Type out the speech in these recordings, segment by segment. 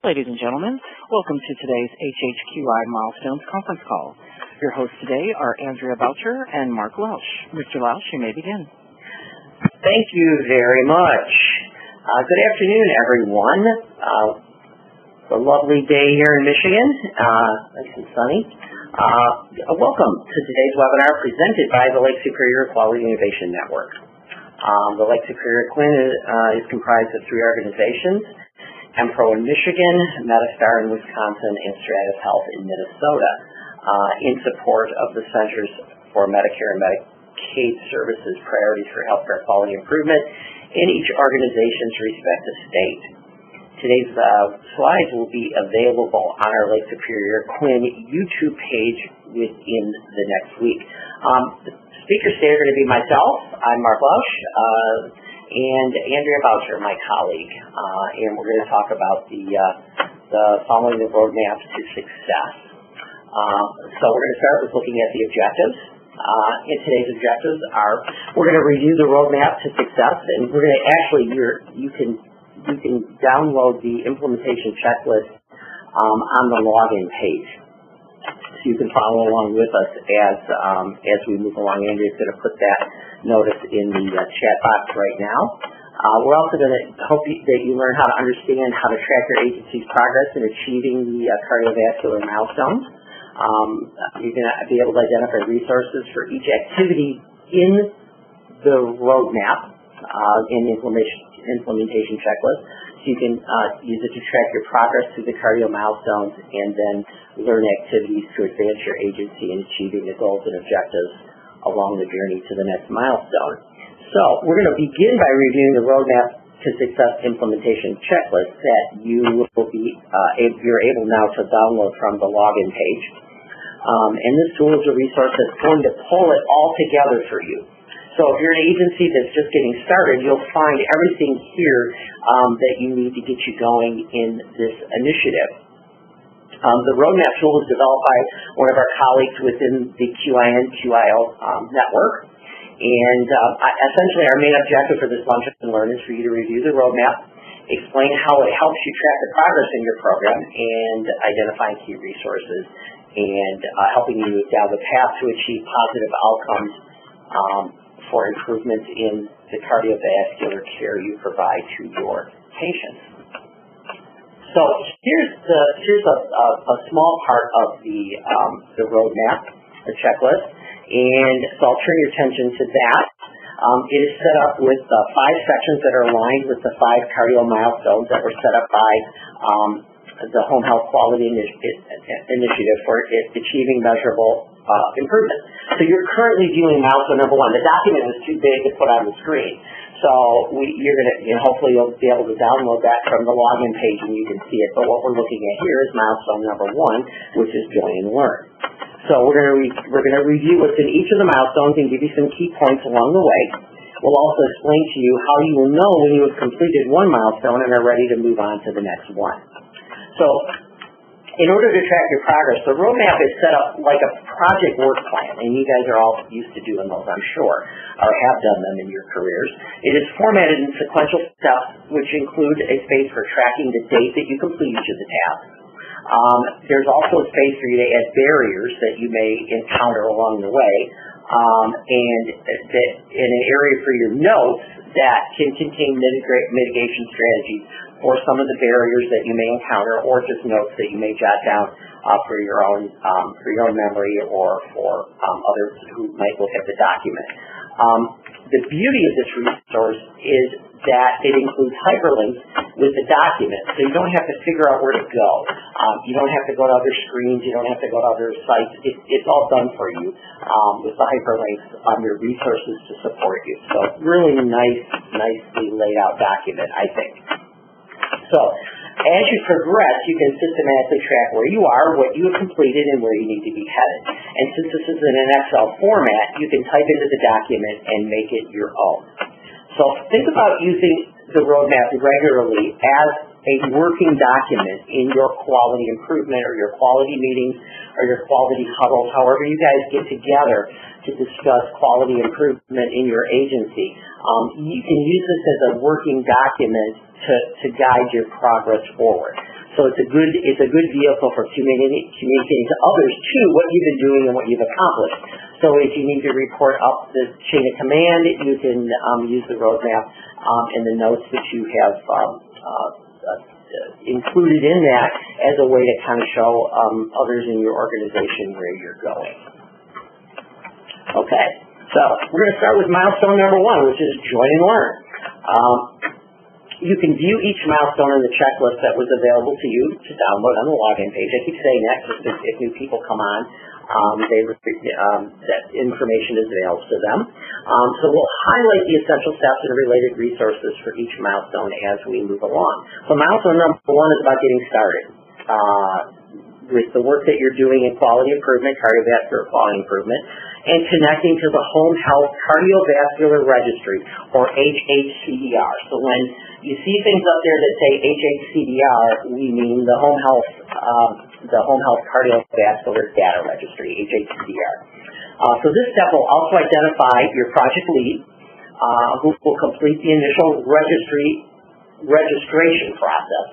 Ladies and gentlemen, welcome to today's HHQI Milestones conference call. Your hosts today are Andrea Boucher and Mark Welsh. Mr. Welsh, you may begin. Thank you very much. Good afternoon, everyone. It's a lovely day here in Michigan, nice and sunny. Welcome to today's webinar presented by the Lake Superior Quality Innovation Network. The Lake Superior QIN is comprised of three organizations: Empro in Michigan, Metastar in Wisconsin, and Stratus Health in Minnesota, in support of the Centers for Medicare and Medicaid Services Priorities for Healthcare Quality Improvement in each organization's respective state. Today's slides will be available on our Lake Superior QIN YouTube page within the next week. The speakers today are going to be myself. I'm Mark Welsh. And Andrea Boucher, my colleague, and we're going to talk about the following the roadmap to success. So we're going to start with looking at the objectives. And today's objectives are: we're going to review the roadmap to success, and we're going to actually you can download the implementation checklist on the login page. So you can follow along with us as we move along. Andrea's going to put that notice in the chat box right now. We're also going to hope that you learn how to understand how to track your agency's progress in achieving the cardiovascular milestones. You're going to be able to identify resources for each activity in the roadmap in the implementation checklist. So you can use it to track your progress through the cardio milestones and then learn activities to advance your agency in achieving the goals and objectives along the journey to the next milestone. So we're going to begin by reviewing the roadmap to success implementation checklist that you're able now to download from the login page. And this tool is a resource that's going to pull it all together for you. So if you're an agency that's just getting started, you'll find everything here that you need to get you going in this initiative. The roadmap tool was developed by one of our colleagues within the QIO network. And essentially our main objective for this lunch and learn is for you to review the roadmap, explain how it helps you track the progress in your program, and identifying key resources, and helping you move down the path to achieve positive outcomes for improvements in the cardiovascular care you provide to your patients. So here's a small part of the roadmap, the checklist, and so I'll turn your attention to that. It is set up with 5 sections that are aligned with the 5 cardio milestones that were set up by the Home Health Quality Initiative for achieving measurable improvement. So you're currently viewing milestone number 1. The document is too big to put on the screen. So you're going to, hopefully you'll be able to download that from the login page and you can see it. But what we're looking at here is milestone number 1, which is join and learn. So we're going to review what's in each of the milestones and give you some key points along the way. We'll also explain to you how you will know when you have completed one milestone and are ready to move on to the next one. So in order to track your progress, the roadmap is set up like a project work plan, and you guys are all used to doing those, I'm sure, or have done them in your careers. It is formatted in sequential steps, which include a space for tracking the date that you complete each of the tasks. There's also a space for you to add barriers that you may encounter along the way, and in an area for your notes that can contain mitigation strategies for some of the barriers that you may encounter, or just notes that you may jot down for your own memory or for others who might look at the document. The beauty of this resource is that it includes hyperlinks with the document, so you don't have to figure out where to go. You don't have to go to other screens. You don't have to go to other sites. It's all done for you with the hyperlinks on your resources to support you. So really nicely laid out document, I think. So as you progress, you can systematically track where you are, what you have completed, and where you need to be headed. And since this is in an Excel format, you can type into the document and make it your own. So think about using the roadmap regularly as a working document in your quality improvement or your quality meetings or your quality huddles, however you guys get together to discuss quality improvement in your agency. You can use this as a working document to guide your progress forward. So it's a good vehicle for communicating to others too what you've been doing and what you've accomplished. So if you need to report up the chain of command, you can use the roadmap and the notes that you have included in that as a way to kind of show others in your organization where you're going. Okay, so we're going to start with milestone number 1, which is join and learn. You can view each milestone in the checklist that was available to you to download on the login page. I keep saying that just if new people come on, that information is available to them. So we'll highlight the essential steps and related resources for each milestone as we move along. So milestone number 1 is about getting started with the work that you're doing in quality improvement, cardiovascular quality improvement, and connecting to the Home Health Cardiovascular Registry, or HHCDR. So when you see things up there that say HHCDR, we mean the Home Health Cardiovascular Data Registry, HHCDR. So this step will also identify your project lead, who will complete the initial registration process,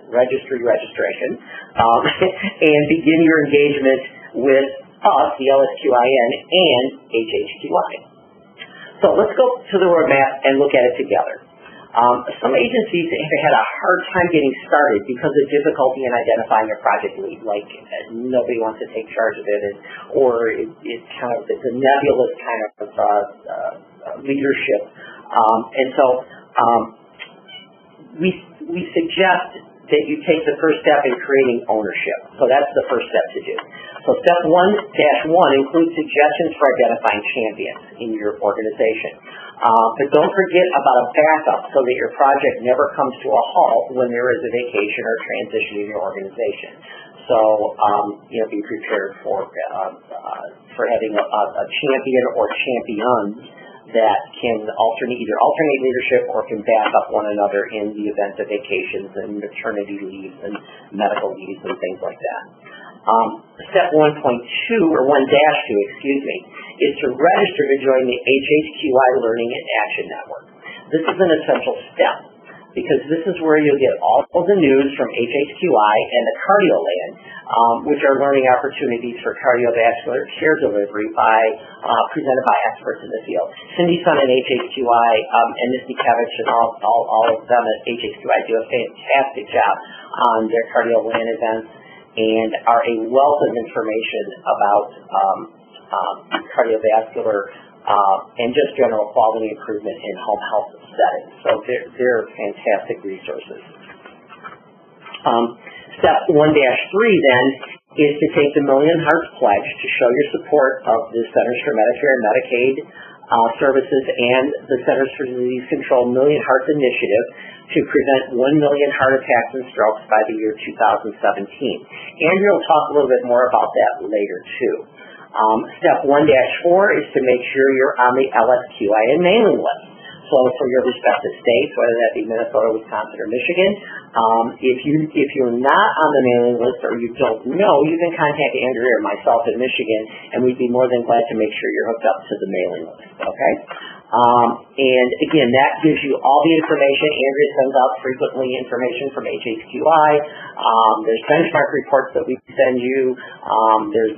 registration, and begin your engagement with us, the LSQIN, and HHQI. So let's go to the roadmap and look at it together. Some agencies have had a hard time getting started because of difficulty in identifying a project lead, like nobody wants to take charge of it, or it's a nebulous kind of leadership. And so we suggest that you take the first step in creating ownership. So that's the first step to do. So step 1-1 includes suggestions for identifying champions in your organization. But don't forget about a backup so that your project never comes to a halt when there is a vacation or transition in your organization. So, be prepared for having a champion or champions that can either alternate leadership or can back up one another in the event of vacations and maternity leaves and medical leaves and things like that. Step 1.2, or 1-2, is to register to join the HHQI Learning and Action Network. This is an essential step because this is where you'll get all of the news from HHQI and the Cardioland, which are learning opportunities for cardiovascular care delivery presented by experts in the field. Cindy Sun at HHQI and Misty Kevich and all of them at HHQI do a fantastic job on their Cardioland events and are a wealth of information about cardiovascular and just general quality improvement in home health settings. So they're fantastic resources. Step 1-3 then is to take the Million Hearts Pledge to show your support of the Centers for Medicare and Medicaid Services and the Centers for Disease Control Million Hearts Initiative to prevent 1 million heart attacks and strokes by the year 2017. Andrea will talk a little bit more about that later too. Step 1-4 is to make sure you're on the LSQIN mailing list. So for your respective states, whether that be Minnesota, Wisconsin, or Michigan, if you're not on the mailing list or you don't know, you can contact Andrea or myself in Michigan, and we'd be more than glad to make sure you're hooked up to the mailing list. Okay? And again, that gives you all the information. Andrea sends out frequently information from HHQI. There's benchmark reports that we send you. There's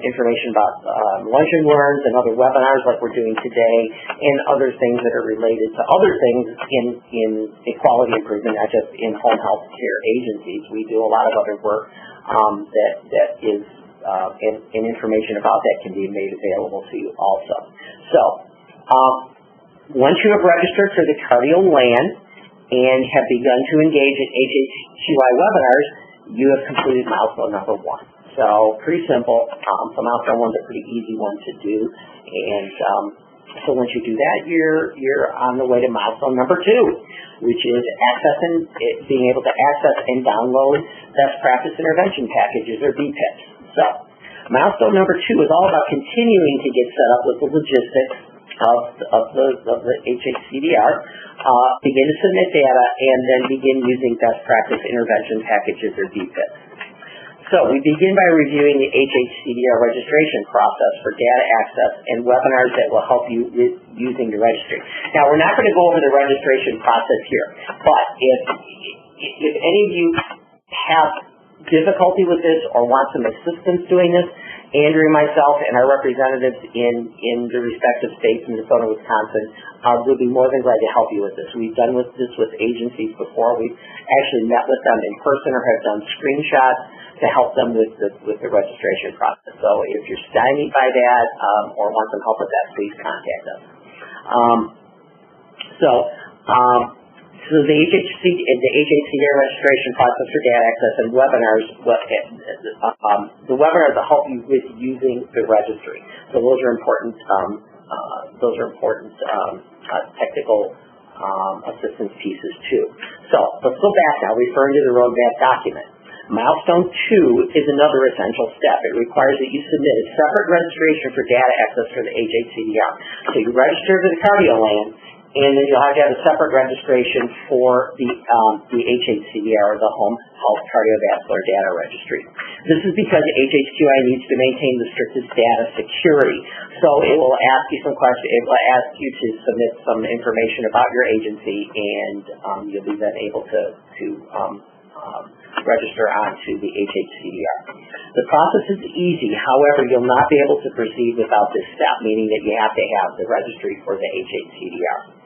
information about lunch and learns and other webinars like we're doing today, and other things that are related to other things in quality improvement, not just in home health care agencies. We do a lot of other work that is, and information about that can be made available to you also. So, once you have registered for the Cardioland and have begun to engage in HHQI webinars, you have completed milestone number 1. So pretty simple. So milestone 1 is a pretty easy one to do, and so once you do that, you're on the way to milestone number 2, which is being able to access and download best practice intervention packages, or BPIPs. So milestone number 2 is all about continuing to get set up with the logistics of the HHCDR, begin to submit data, and then begin using best practice intervention packages, or BPIPs. So we begin by reviewing the HHCDR registration process for data access and webinars that will help you with using the registry. Now, we're not going to go over the registration process here, but if any of you have difficulty with this or want some assistance doing this, Andrew, myself, and our representatives in the respective states, Minnesota, Wisconsin, will be more than glad to help you with this. We've done this with agencies before. We've actually met with them in person or have done screenshots to help them with the registration process. So if you're stymied by that or want some help with that, please contact us. So the HHQI registration process for data access and webinars, the webinars will help you with using the registry. So those are important. Technical assistance pieces too. So let's go back now, referring to the roadmap document. Milestone 2 is another essential step. It requires that you submit a separate registration for data access for the HHCDR. So you register to the CardioLand, and then you'll have to have a separate registration for the HHCDR, or the Home Health Cardiovascular Data Registry. This is because HHQI needs to maintain the strictest data security. So it will ask you some questions. It will ask you to submit some information about your agency, and you'll be then able to register onto the HHCDR. The process is easy. However, you'll not be able to proceed without this step, meaning that you have to have the registry for the HHCDR.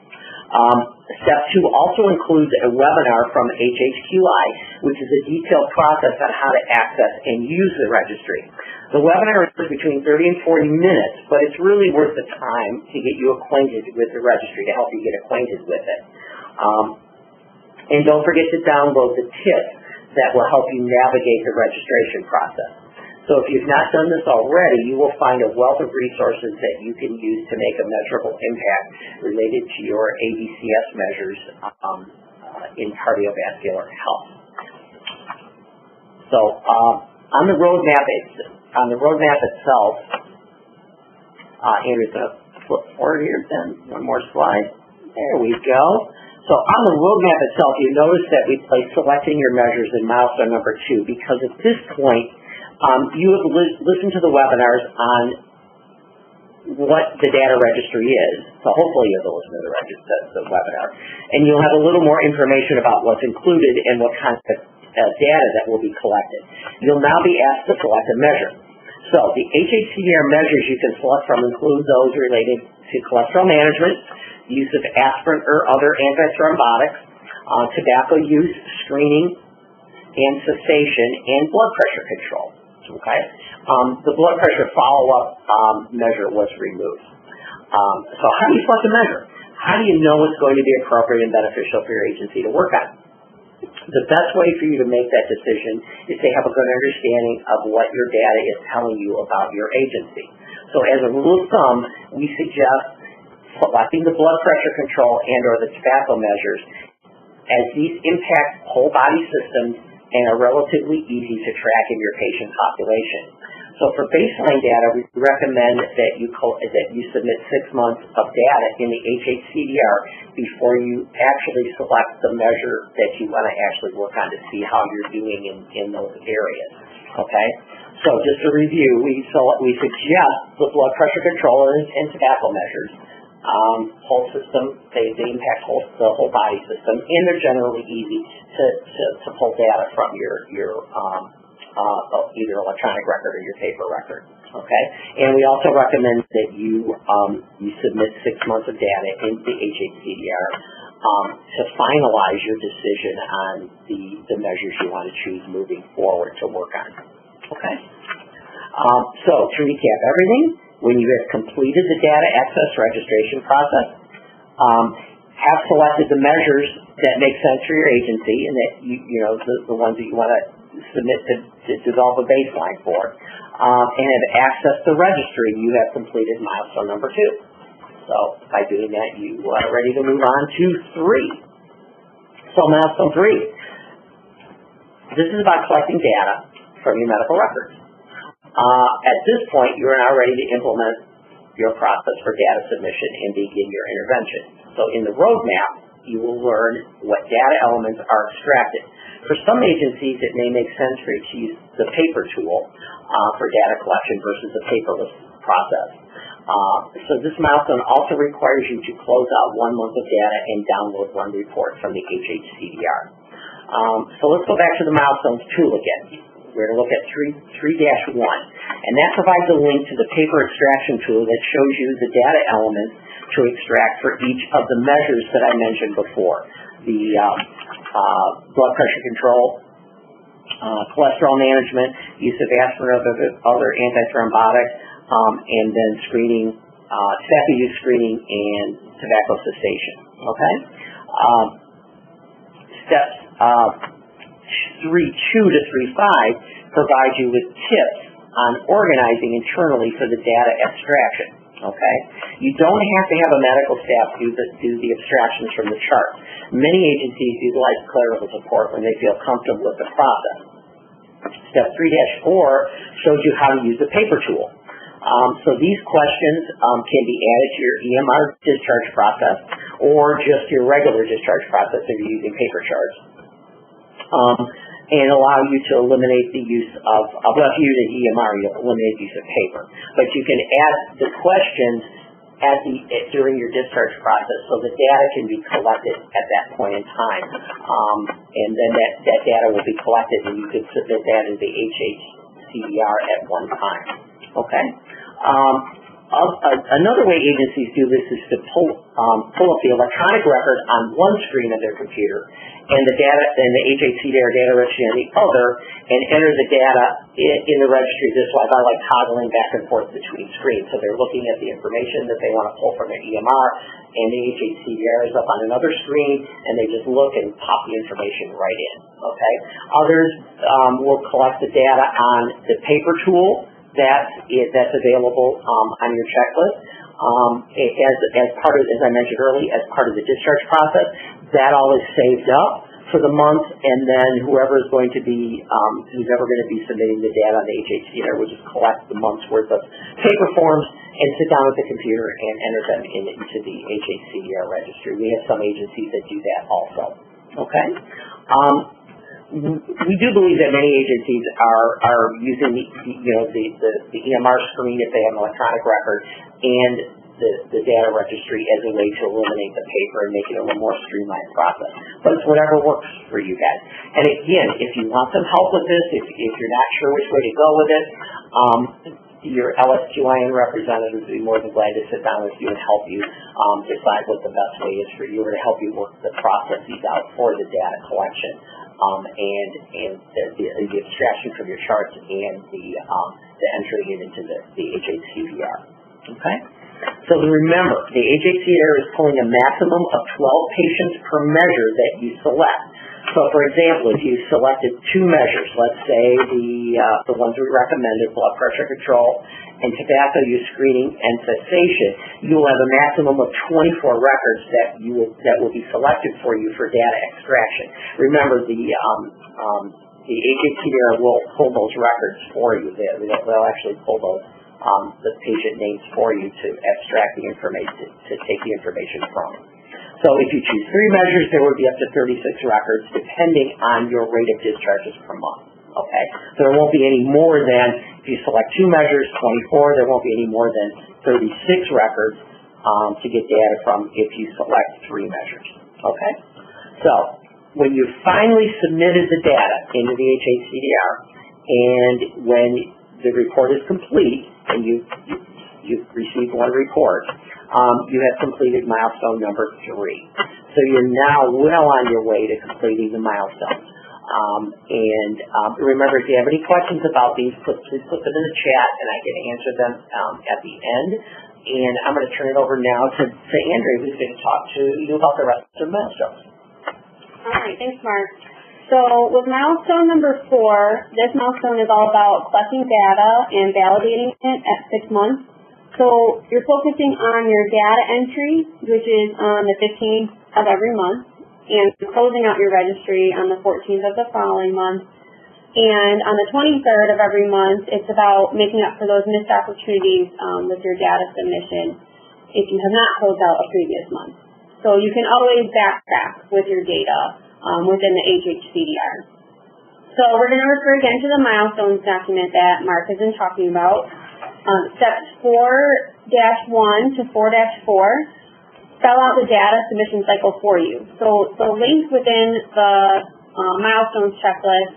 Step 2 also includes a webinar from HHQI, which is a detailed process on how to access and use the registry. The webinar is between 30 and 40 minutes, but it's really worth the time to get you acquainted with the registry, to help you get acquainted with it. And don't forget to download the tips that will help you navigate the registration process. So if you've not done this already, you will find a wealth of resources that you can use to make a measurable impact related to your ABCS measures in cardiovascular health. So on the roadmap itself, Andrew's going to flip forward here, then one more slide. There we go. So on the roadmap itself, you notice that we place selecting your measures in milestone number 2, because at this point, you have listened to the webinars on what the data registry is. So hopefully you'll listen to the webinar. And you'll have a little more information about what's included and what kind of data that will be collected. You'll now be asked to select a measure. So the HHCDR measures you can select from include those related to cholesterol management, use of aspirin or other antithrombotics, tobacco use, screening, and cessation, and blood pressure control. Okay, the blood pressure follow-up measure was removed. So how do you select a measure? How do you know what's going to be appropriate and beneficial for your agency to work on? The best way for you to make that decision is to have a good understanding of what your data is telling you about your agency. So as a rule of thumb, we suggest selecting the blood pressure control and or the tobacco measures, as these impact whole body systems and are relatively easy to track in your patient population. So for baseline data, we recommend that you submit 6 months of data in the HHCDR before you actually select the measure that you want to actually work on to see how you're doing in those areas. Okay? So just to review, we suggest the blood pressure control and tobacco measures. Whole system, they impact the whole body system, and they're generally easy to pull data from your either electronic record or your paper record. Okay, and we also recommend that you submit 6 months of data into the HHCDR to finalize your decision on the measures you want to choose moving forward to work on. Okay, so to recap everything. When you have completed the data access registration process, have selected the measures that make sense for your agency and that the ones that you want to submit to develop a baseline for, and have accessed the registry, you have completed milestone number 2. So by doing that, you are ready to move on to 3. So milestone 3. This is about collecting data from your medical records. At this point, you are now ready to implement your process for data submission and begin your intervention. So in the roadmap, you will learn what data elements are extracted. For some agencies, it may make sense for you to use the paper tool for data collection versus the paperless process. So this milestone also requires you to close out 1 month of data and download 1 report from the HHCDR. So let's go back to the Milestones tool again. We're going to look at 3-1, and that provides a link to the paper extraction tool that shows you the data elements to extract for each of the measures that I mentioned before. The blood pressure control, cholesterol management, use of aspirin or other antithrombotics, and then screening, tobacco use screening, and tobacco cessation. Okay? Steps 3.2 to 3.5 provide you with tips on organizing internally for the data abstraction. Okay? You don't have to have a medical staff do the abstractions from the chart. Many agencies utilize clerical support when they feel comfortable with the process. Step 3-4 shows you how to use the paper tool. So these questions can be added to your EMR discharge process or just your regular discharge process if you're using paper charts. And allow you to eliminate the use of, well, if you use an EMR, you'll eliminate the use of paper. But you can add the questions during your discharge process so the data can be collected at that point in time. And then that data will be collected and you can submit that in the HHCDR at one time. Okay? Another way agencies do this is to pull up the electronic record on one screen of their computer and the data and the HHCDR data registry on the other, and enter the data in the registry this way by like toggling back and forth between screens. So they're looking at the information that they want to pull from their EMR, and the HHCDR is up on another screen, and they just look and pop the information right in. Okay. Others will collect the data on the paper tool that's available on your checklist. As part of, as I mentioned earlier, as part of the discharge process, that all is saved up for the month, and then whoever is going to be, who's ever going to be submitting the data on the HHCDR will just collect the month's worth of paper forms and sit down at the computer and enter them into the HHCDR registry. We have some agencies that do that also. Okay. We do believe that many agencies are using the EMR screen if they have an electronic record and the data registry as a way to eliminate the paper and make it a little more streamlined process. But it's whatever works for you guys. And again, if you want some help with this, if you're not sure which way to go with it, your LSQIN representatives would be more than glad to sit down with you and help you decide what the best way is for you, or to help you work the processes out for the data collection. And the abstraction from your charts and the entering it into the HHCDR. Okay? So remember, the HHCDR is pulling a maximum of 12 patients per measure that you select. So for example, if you selected 2 measures, let's say the ones we recommended, blood pressure control and tobacco use screening and cessation, you will have a maximum of 24 records that will be selected for you for data extraction. Remember, the HHCDR will pull those records for you. They'll actually pull those the patient names for you to abstract the information, to take the information from. So if you choose 3 measures, there will be up to 36 records depending on your rate of discharges per month. Okay, so there won't be any more than, if you select 2 measures, 24, there won't be any more than 36 records to get data from if you select 3 measures. Okay, so when you finally submitted the data into the HHCDR, and when the report is complete, and you've received one report, you have completed milestone number 3. So you're now well on your way to completing the milestones. Remember, if you have any questions about these, please put them in the chat, and I can answer them at the end. And I'm going to turn it over now to Andrea, who's going to talk to you about the rest of the milestones. All right, thanks, Mark. So with milestone number 4, this milestone is all about collecting data and validating it at 6 months. So you're focusing on your data entry, which is on the 15th of every month, and closing out your registry on the 14th of the following month. And on the 23rd of every month, it's about making up for those missed opportunities with your data submission if you have not closed out a previous month. So you can always backtrack with your data within the HHCDR. So we're going to refer again to the milestones document that Mark has been talking about. Steps 4-1 to 4-4 spell out the data submission cycle for you. So the link within the Milestones checklist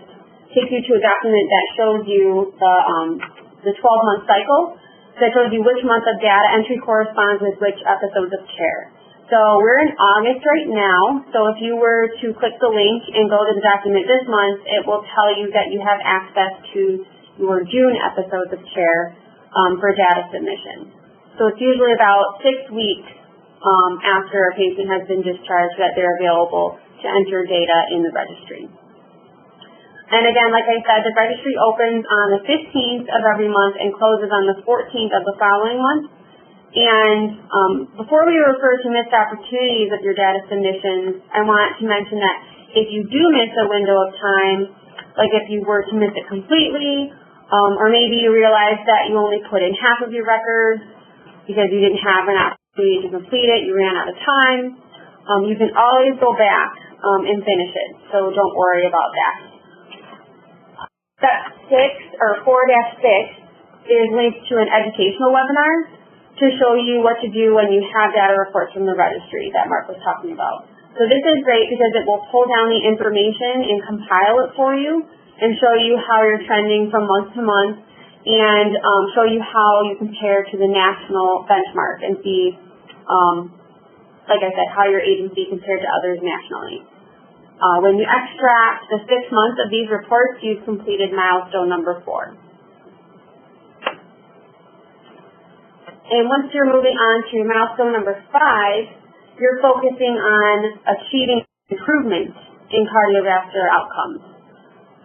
takes you to a document that shows you the 12-month cycle. That shows you which month of data entry corresponds with which episodes of care. So we're in August right now, so if you were to click the link and go to the document this month, it will tell you that you have access to your June episodes of care for data submission. So it's usually about 6 weeks after a patient has been discharged that they're available to enter data in the registry. And again, like I said, the registry opens on the 15th of every month and closes on the 14th of the following month. And before we refer to missed opportunities of your data submissions, I want to mention that if you do miss a window of time, like if you were to miss it completely, or maybe you realize that you only put in half of your records because you didn't have an opportunity to complete it, you ran out of time, you can always go back and finish it, so don't worry about that. Step 6, or 4-6, is linked to an educational webinar to show you what to do when you have data reports from the registry that Mark was talking about. So this is great because it will pull down the information and compile it for you and show you how you're trending from month to month and show you how you compare to the national benchmark and see, like I said, how your agency compared to others nationally. When you extract the 6 months of these reports, you've completed milestone number 4. And once you're moving on to milestone number 5, you're focusing on achieving improvement in cardiovascular outcomes.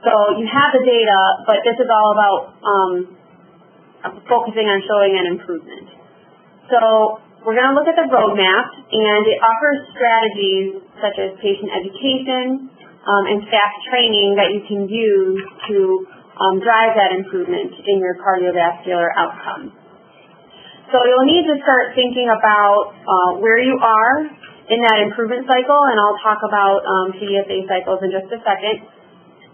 So you have the data, but this is all about focusing on showing an improvement. So we're going to look at the roadmap, and it offers strategies such as patient education and staff training that you can use to drive that improvement in your cardiovascular outcomes. So you'll need to start thinking about where you are in that improvement cycle, and I'll talk about PDSA cycles in just a second.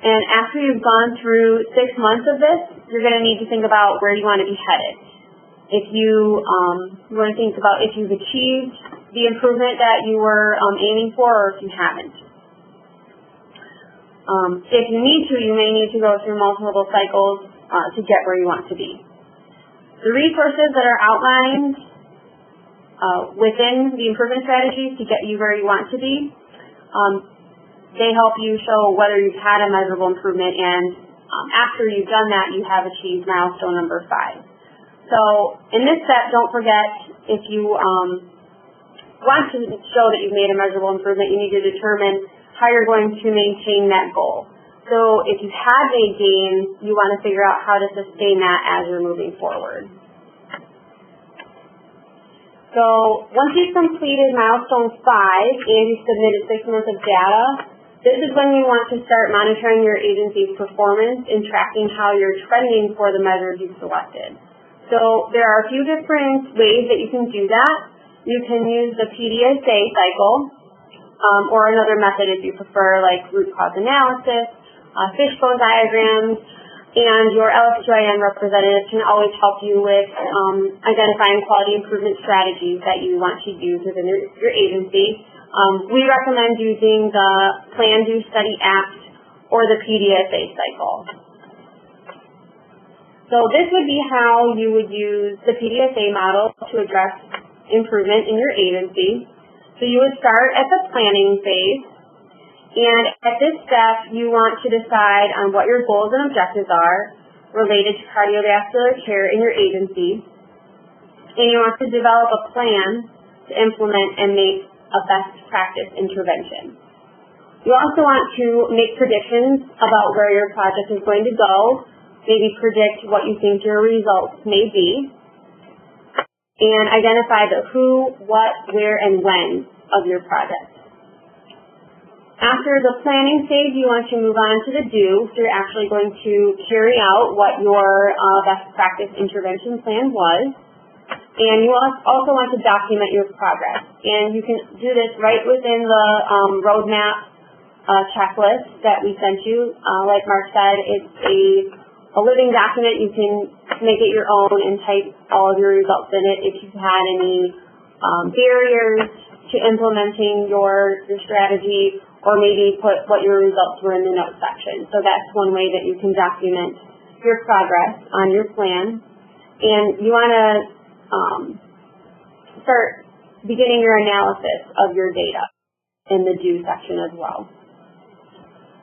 And after you've gone through 6 months of this, you're going to need to think about where you want to be headed. If you want to think about if you've achieved the improvement that you were aiming for, or if you haven't. If you need to, you may need to go through multiple cycles to get where you want to be. The resources that are outlined within the improvement strategies to get you where you want to be, they help you show whether you've had a measurable improvement, and after you've done that, you have achieved milestone number 5. So in this step, don't forget, if you want to show that you've made a measurable improvement, you need to determine how you're going to maintain that goal. So if you have made gains, you want to figure out how to sustain that as you're moving forward. So once you've completed milestone 5 and you've submitted 6 months of data, this is when you want to start monitoring your agency's performance and tracking how you're trending for the measures you've selected. So there are a few different ways that you can do that. You can use the PDSA cycle, or another method if you prefer, like root cause analysis, fishbone diagrams, and your LSQIN representative can always help you with identifying quality improvement strategies that you want to use within your agency. We recommend using the Plan, Do, Study, Act or the PDSA cycle. So this would be how you would use the PDSA model to address improvement in your agency. So you would start at the planning phase. And at this step, you want to decide on what your goals and objectives are related to cardiovascular care in your agency. And you want to develop a plan to implement and make a best practice intervention. You also want to make predictions about where your project is going to go, maybe predict what you think your results may be, and identify the who, what, where, and when of your project. After the planning stage, you want to move on to the do. So you're actually going to carry out what your best practice intervention plan was. And you also want to document your progress. And you can do this right within the roadmap checklist that we sent you. Like Mark said, it's a living document. You can make it your own and type all of your results in it. If you've had any barriers to implementing your strategy, or maybe put what your results were in the notes section. So that's one way that you can document your progress on your plan. And you want to start beginning your analysis of your data in the do section as well.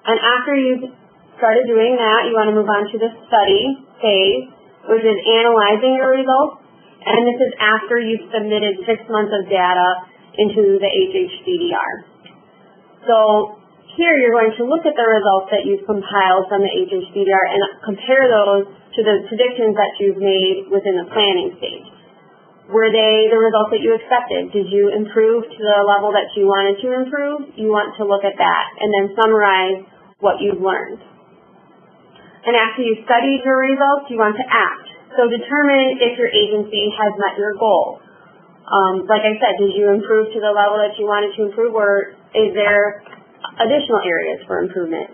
And after you've started doing that, you want to move on to the study phase, which is analyzing your results. And this is after you've submitted 6 months of data into the HHCDR. So here you're going to look at the results that you've compiled from the HHCDR and compare those to the predictions that you've made within the planning stage. Were they the results that you expected? Did you improve to the level that you wanted to improve? You want to look at that and then summarize what you've learned. And after you've studied your results, you want to act. So determine if your agency has met your goal. Like I said, did you improve to the level that you wanted to improve, or is there additional areas for improvement?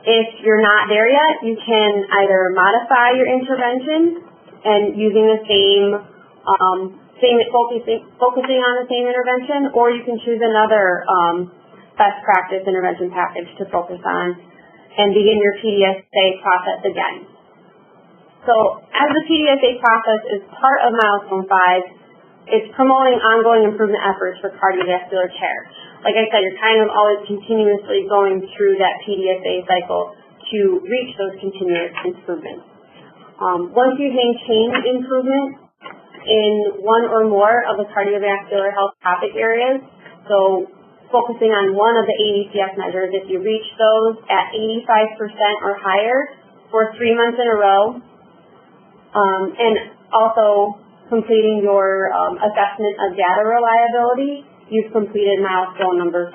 If you're not there yet, you can either modify your intervention and using the focusing on the same intervention, or you can choose another best practice intervention package to focus on and begin your PDSA process again. So as the PDSA process is part of Milestone 5, it's promoting ongoing improvement efforts for cardiovascular care. Like I said, you're kind of always continuously going through that PDSA cycle to reach those continuous improvements. Once you've maintained improvement in one or more of the cardiovascular health topic areas, so focusing on one of the ADCS measures, if you reach those at 85% or higher for 3 months in a row, and also completing your assessment of data reliability, you've completed milestone number 5.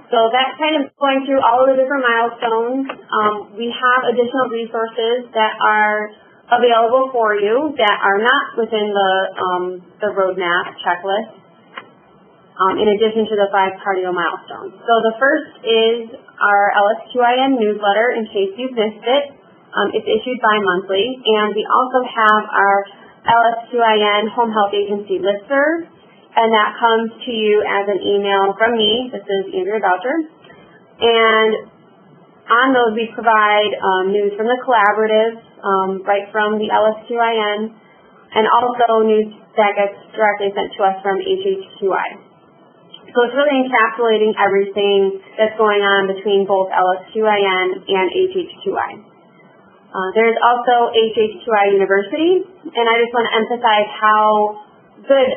So that's kind of going through all of the different milestones. We have additional resources that are available for you that are not within the roadmap checklist, in addition to the 5 cardio milestones. So the first is our Lsu Im Newsletter, in case you've missed it. It's issued bi-monthly, and we also have our Lsu Im Home Health Agency listserv, and that comes to you as an email from me. This is Andrea Boucher. And on those, we provide news from the collaborative, right from the Lsu Im, and also news that gets directly sent to us from HHQI. So it's really encapsulating everything that's going on between both Lsu Im and HHQI. There's also HHQI University, and I just want to emphasize how good,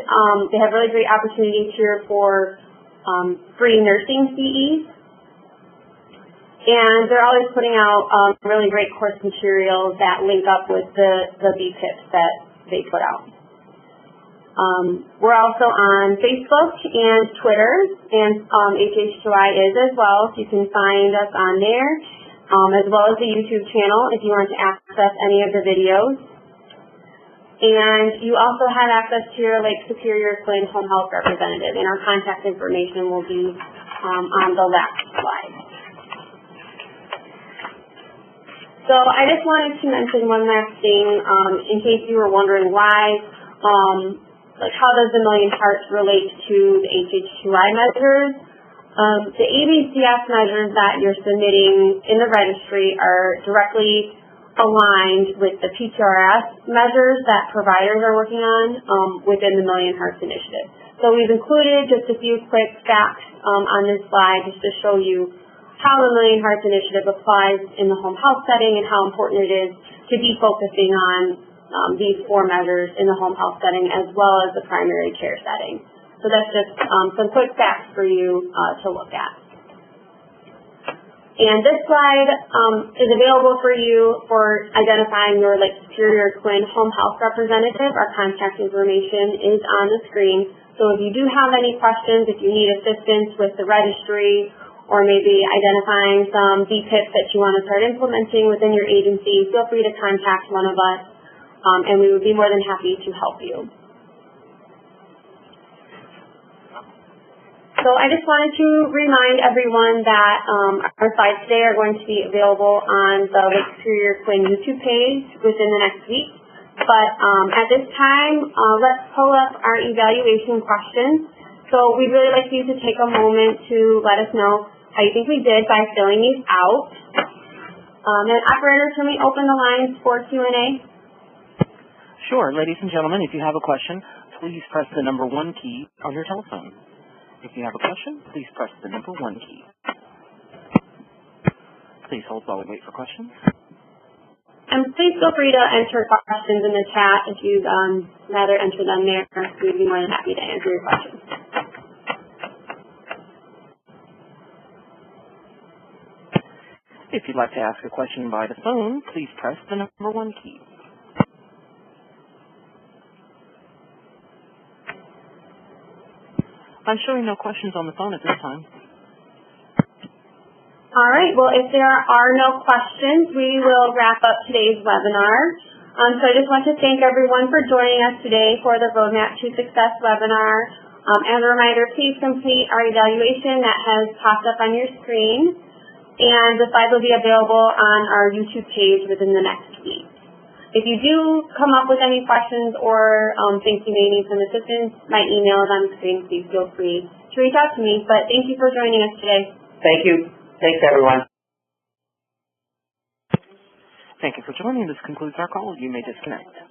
they have really great opportunities here for free nursing CEs. And they're always putting out really great course materials that link up with the BPIPs that they put out. We're also on Facebook and Twitter, and HHQI is as well, so you can find us on there, as well as the YouTube channel if you want to access any of the videos. And you also have access to your Lake Superior Clin Home Health representative, and our contact information will be on the last slide. So I just wanted to mention one last thing, in case you were wondering why, like how does the Million Hearts relate to the HHQI measures? The ABCS measures that you're submitting in the registry are directly aligned with the PTRS measures that providers are working on within the Million Hearts Initiative. So we've included just a few quick facts on this slide just to show you how the Million Hearts Initiative applies in the home health setting and how important it is to be focusing on these 4 measures in the home health setting as well as the primary care setting. So that's just some quick facts for you to look at. And this slide is available for you for identifying your Lake Superior Clin Home Health representative. Our contact information is on the screen. So if you do have any questions, if you need assistance with the registry, or maybe identifying some BPIPs that you want to start implementing within your agency, feel free to contact one of us, and we would be more than happy to help you. So I just wanted to remind everyone that our slides today are going to be available on the Lake Superior Clin YouTube page within the next week. But at this time, let's pull up our evaluation questions. So we'd really like you to take a moment to let us know how you think we did by filling these out. And operator, can we open the lines for Q&A? Sure. Ladies and gentlemen, if you have a question, please press the number 1 key on your telephone. If you have a question, please press the number 1 key. Please hold while we wait for questions. And please feel free to enter questions in the chat if you'd rather enter them there. We'd be more than happy to answer your questions. If you'd like to ask a question by the phone, please press the number 1 key. I'm showing no questions on the phone at this time. All right. Well, if there are no questions, we will wrap up today's webinar. So I just want to thank everyone for joining us today for the Roadmap to Success webinar. As a reminder, please complete our evaluation that has popped up on your screen, and the slides will be available on our YouTube page within the next week. If you do come up with any questions or think you may need some assistance, my email is on the screen. Please feel free to reach out to me. But thank you for joining us today. Thank you. Thanks, everyone. Thank you for joining. This concludes our call. You may disconnect.